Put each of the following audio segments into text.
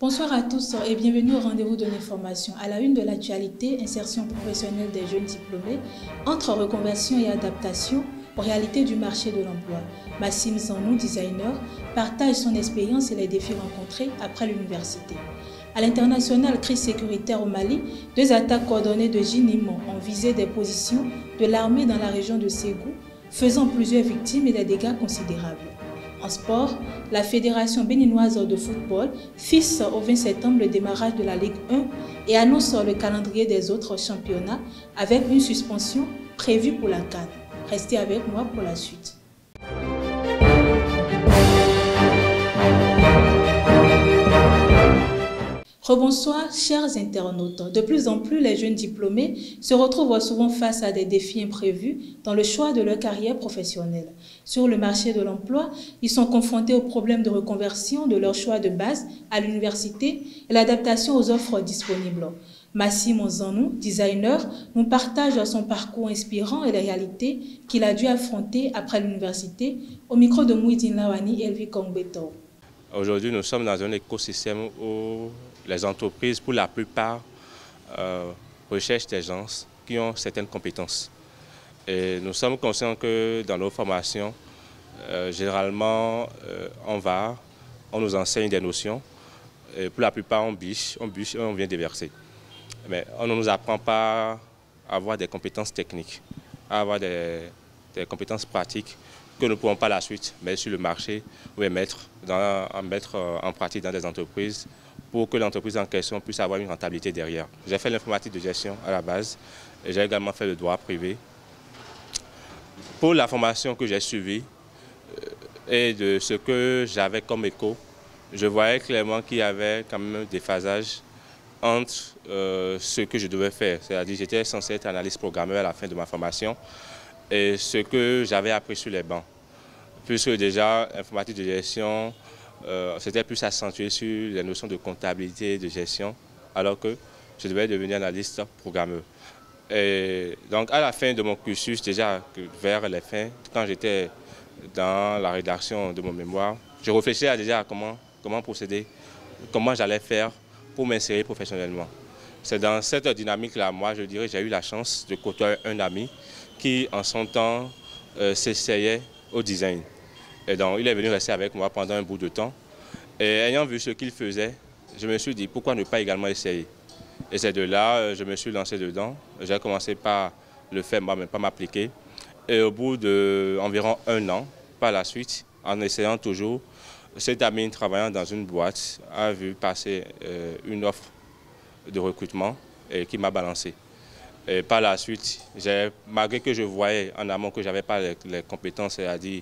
Bonsoir à tous et bienvenue au rendez-vous de l'information. À la une de l'actualité, insertion professionnelle des jeunes diplômés, entre reconversion et adaptation aux réalités du marché de l'emploi. Massim Zanou, designer, partage son expérience et les défis rencontrés après l'université. À l'international, crise sécuritaire au Mali, 2 attaques coordonnées de JNIM ont visé des positions de l'armée dans la région de Ségou, faisant plusieurs victimes et des dégâts considérables. En sport, la Fédération béninoise de football fixe au 20 septembre le démarrage de la Ligue 1 et annonce le calendrier des autres championnats avec une suspension prévue pour la CAN. Restez avec moi pour la suite. Rebonsoir, chers internautes. De plus en plus, les jeunes diplômés se retrouvent souvent face à des défis imprévus dans le choix de leur carrière professionnelle. Sur le marché de l'emploi, ils sont confrontés aux problèmes de reconversion de leur choix de base à l'université et l'adaptation aux offres disponibles. Massim Zanou, designer, nous partage son parcours inspirant et les réalités qu'il a dû affronter après l'université au micro de Mouidine Lawani et Elvi Kongbeto. Aujourd'hui, nous sommes dans un écosystème où les entreprises, pour la plupart, recherchent des gens qui ont certaines compétences. Et nous sommes conscients que dans nos formations, généralement, on nous enseigne des notions. Et pour la plupart, on bûche et on vient déverser. Mais on ne nous apprend pas à avoir des compétences techniques, à avoir des compétences pratiques que nous ne pouvons pas la suite mettre sur le marché ou mettre en pratique dans des entreprises pour que l'entreprise en question puisse avoir une rentabilité derrière. J'ai fait l'informatique de gestion à la base et j'ai également fait le droit privé. Pour la formation que j'ai suivie et de ce que j'avais comme écho, je voyais clairement qu'il y avait quand même un déphasage entre ce que je devais faire. C'est-à-dire que j'étais censé être analyste programmeur à la fin de ma formation et ce que j'avais appris sur les bancs. Puisque déjà, informatique de gestion, c'était plus accentué sur les notions de comptabilité et de gestion, alors que je devais devenir analyste programmeur. Et donc à la fin de mon cursus, déjà vers les fins, quand j'étais dans la rédaction de mon mémoire, je réfléchissais déjà à comment procéder, comment j'allais faire pour m'insérer professionnellement. C'est dans cette dynamique-là, moi je dirais, j'ai eu la chance de côtoyer un ami qui en son temps s'essayait au design. Et donc il est venu rester avec moi pendant un bout de temps. Et ayant vu ce qu'il faisait, je me suis dit pourquoi ne pas également essayer. Et c'est de là je me suis lancé dedans. J'ai commencé par le faire moi-même, pas m'appliquer. Et au bout d'environ 1 an, par la suite, en essayant toujours, cet ami travaillant dans une boîte a vu passer une offre de recrutement et qui m'a balancé. Et par la suite, malgré que je voyais en amont que je n'avais pas les compétences, c'est-à-dire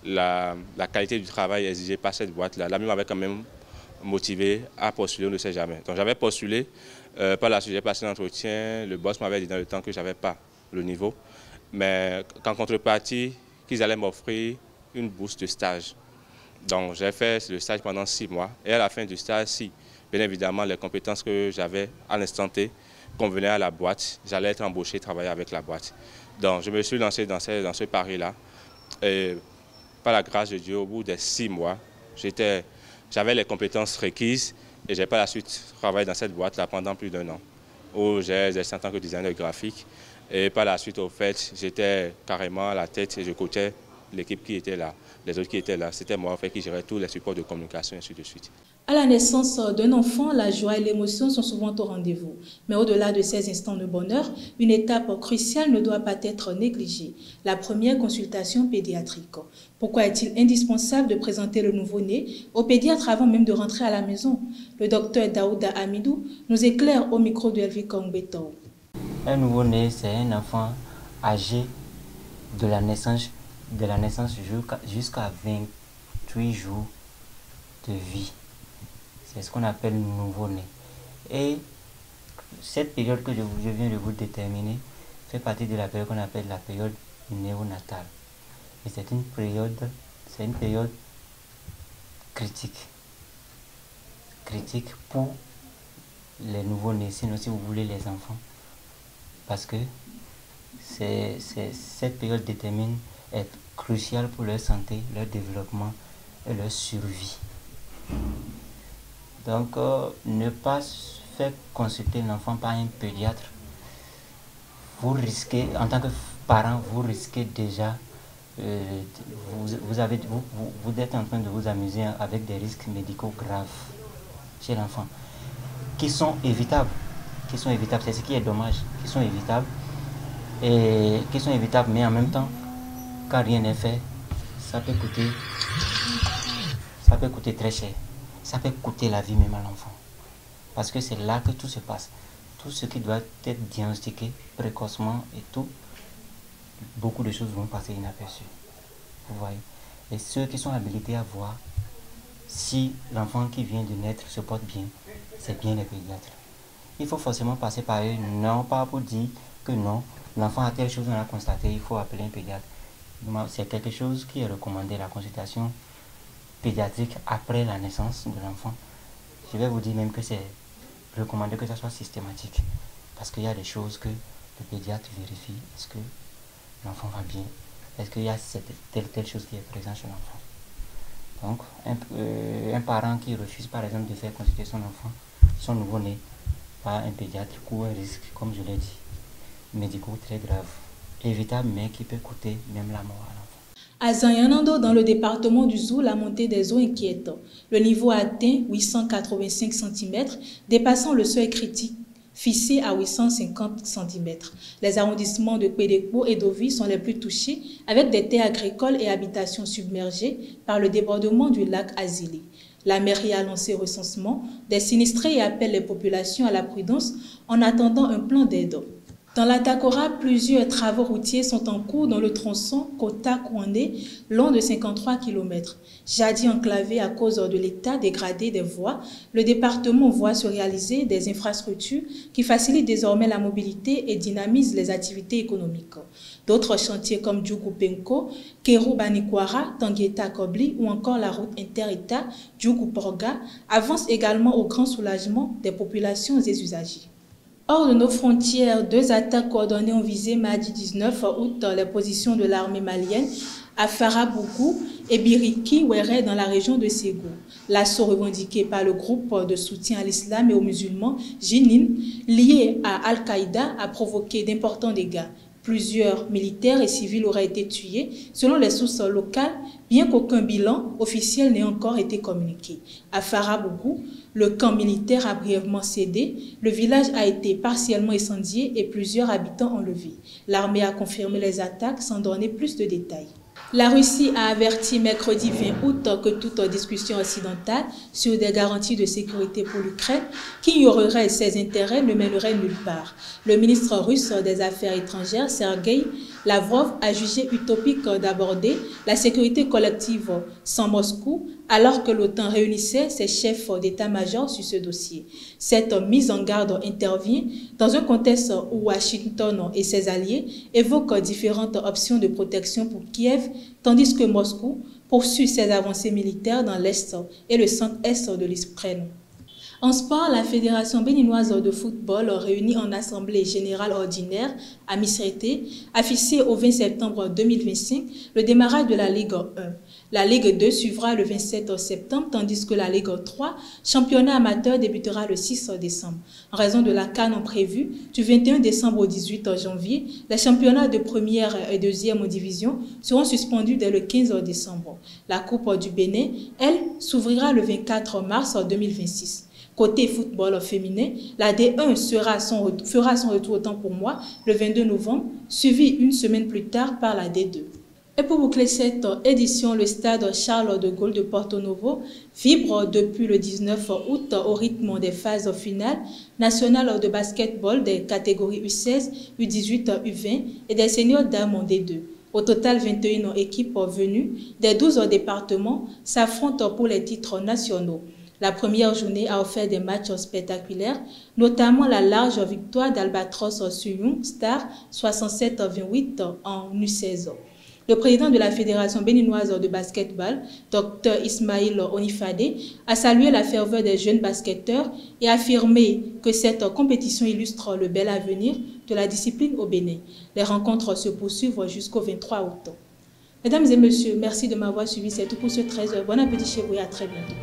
la qualité du travail exigée par cette boîte-là, l'ami m'avait quand même motivé à postuler, on ne sait jamais. Donc j'avais postulé, par la suite j'ai passé l'entretien, le boss m'avait dit dans le temps que je n'avais pas le niveau, mais qu'en contrepartie, qu'ils allaient m'offrir une bourse de stage. Donc j'ai fait le stage pendant 6 mois et à la fin du stage, si bien évidemment les compétences que j'avais à l'instant T convenaient à la boîte, j'allais être embauché, travailler avec la boîte. Donc je me suis lancé dans ce pari-là et par la grâce de Dieu, au bout des 6 mois, j'avais les compétences requises et j'ai par la suite travaillé dans cette boîte-là pendant plus d'1 an, où j'ai exercé en tant que designer graphique. Et par la suite, au fait, j'étais carrément à la tête et je coachais l'équipe qui était là, les autres qui étaient là. C'était moi en fait, qui gérait tous les supports de communication et ainsi de suite. À la naissance d'un enfant, la joie et l'émotion sont souvent au rendez-vous. Mais au-delà de ces instants de bonheur, une étape cruciale ne doit pas être négligée, la première consultation pédiatrique. Pourquoi est-il indispensable de présenter le nouveau-né au pédiatre avant même de rentrer à la maison? Le docteur Daouda Amidou nous éclaire au micro de Elvi Kongbeto. Un nouveau-né, c'est un enfant âgé de la naissance jusqu'à 28 jours de vie. C'est ce qu'on appelle nouveau-né. Et cette période que je viens de vous déterminer fait partie de la période qu'on appelle la période néonatale. Et c'est une période critique. Critique pour les nouveau-nés, sinon si vous voulez les enfants. Parce que cette période est cruciale pour leur santé, leur développement et leur survie. Donc, ne pas faire consulter l'enfant par un pédiatre, vous risquez, en tant que parent, vous risquez déjà, vous êtes en train de vous amuser avec des risques médicaux graves chez l'enfant, qui sont évitables, c'est ce qui est dommage, qui sont évitables, mais en même temps, quand rien n'est fait, ça peut coûter très cher, ça peut coûter la vie même à l'enfant, parce que c'est là que tout se passe, tout ce qui doit être diagnostiqué précocement et tout, beaucoup de choses vont passer inaperçues, vous voyez, et ceux qui sont habilités à voir si l'enfant qui vient de naître se porte bien, c'est bien les pédiatres. Il faut forcément passer par eux, non pas pour dire que non, l'enfant a telle chose, on a constaté, il faut appeler un pédiatre. C'est quelque chose qui est recommandé, la consultation pédiatrique après la naissance de l'enfant. Je vais vous dire même que c'est recommandé que ça soit systématique, parce qu'il y a des choses que le pédiatre vérifie. Est-ce que l'enfant va bien? Est-ce qu'il y a telle chose qui est présente chez l'enfant? Donc, un parent qui refuse par exemple de faire consulter son enfant, son nouveau-né, par un pédiatre, court un risque, comme je l'ai dit, médicaux très grave, évitable, mais qui peut coûter même la mort à l'enfant. À Zanyanando, dans le département du Zou, la montée des eaux inquiète. Le niveau a atteint 885 cm, dépassant le seuil critique fixé à 850 cm. Les arrondissements de Pédéco et d'Ovi sont les plus touchés, avec des terres agricoles et habitations submergées par le débordement du lac Azili. La mairie a lancé recensement des sinistrés et appelle les populations à la prudence en attendant un plan d'aide. Dans la Takora, plusieurs travaux routiers sont en cours dans le tronçon Kota-Kouandé, long de 53 km. Jadis enclavé à cause de l'état dégradé des voies, le département voit se réaliser des infrastructures qui facilitent désormais la mobilité et dynamisent les activités économiques. D'autres chantiers comme Djougou-Penko, Kéro-Banikwara, Tangueta-Kobli ou encore la route inter-État Djougou-Porga avancent également au grand soulagement des populations et usagers. Hors de nos frontières, 2 attaques coordonnées ont visé mardi 19 août les positions de l'armée malienne à Farabougou et Biriki Wéré dans la région de Ségou. L'assaut revendiqué par le groupe de soutien à l'islam et aux musulmans, Jinin, lié à Al-Qaïda, a provoqué d'importants dégâts. Plusieurs militaires et civils auraient été tués, selon les sources locales, bien qu'aucun bilan officiel n'ait encore été communiqué. À Farabougou, le camp militaire a brièvement cédé, le village a été partiellement incendié et plusieurs habitants enlevés. L'armée a confirmé les attaques sans donner plus de détails. La Russie a averti mercredi 20 août que toute discussion occidentale sur des garanties de sécurité pour l'Ukraine qui ignorerait ses intérêts ne mènerait nulle part. Le ministre russe des Affaires étrangères, Sergueï Lavrov, a jugé utopique d'aborder la sécurité collective sans Moscou alors que l'OTAN réunissait ses chefs d'état-major sur ce dossier. Cette mise en garde intervient dans un contexte où Washington et ses alliés évoquent différentes options de protection pour Kiev, tandis que Moscou poursuit ses avancées militaires dans l'Est et le centre-Est de l'Ukraine. En sport, la Fédération béninoise de football, réunie en assemblée générale ordinaire à Misrété, a fixé au 20 septembre 2025 le démarrage de la Ligue 1. La Ligue 2 suivra le 27 septembre, tandis que la Ligue 3, championnat amateur, débutera le 6 décembre. En raison de la CAN prévue du 21 décembre au 18 janvier, les championnats de première et deuxième division seront suspendus dès le 15 décembre. La Coupe du Bénin, elle, s'ouvrira le 24 mars 2026. Côté football féminin, la D1 fera son retour autant pour moi le 22 novembre, suivi une semaine plus tard par la D2. Et pour boucler cette édition, le stade Charles de Gaulle de Porto Novo vibre depuis le 19 août au rythme des phases finales nationales de basketball des catégories U16, U18, U20 et des seniors dames en D2. Au total, 21 équipes venues des 12 départements s'affrontent pour les titres nationaux. La première journée a offert des matchs spectaculaires, notamment la large victoire d'Albatros sur Young Star 67-28 en U16. Le président de la Fédération béninoise de basketball, Dr Ismail Onifade, a salué la ferveur des jeunes basketteurs et affirmé que cette compétition illustre le bel avenir de la discipline au Bénin. Les rencontres se poursuivent jusqu'au 23 août. Mesdames et messieurs, merci de m'avoir suivi. C'est tout pour ce 13h. Bon appétit chez vous et à très bientôt.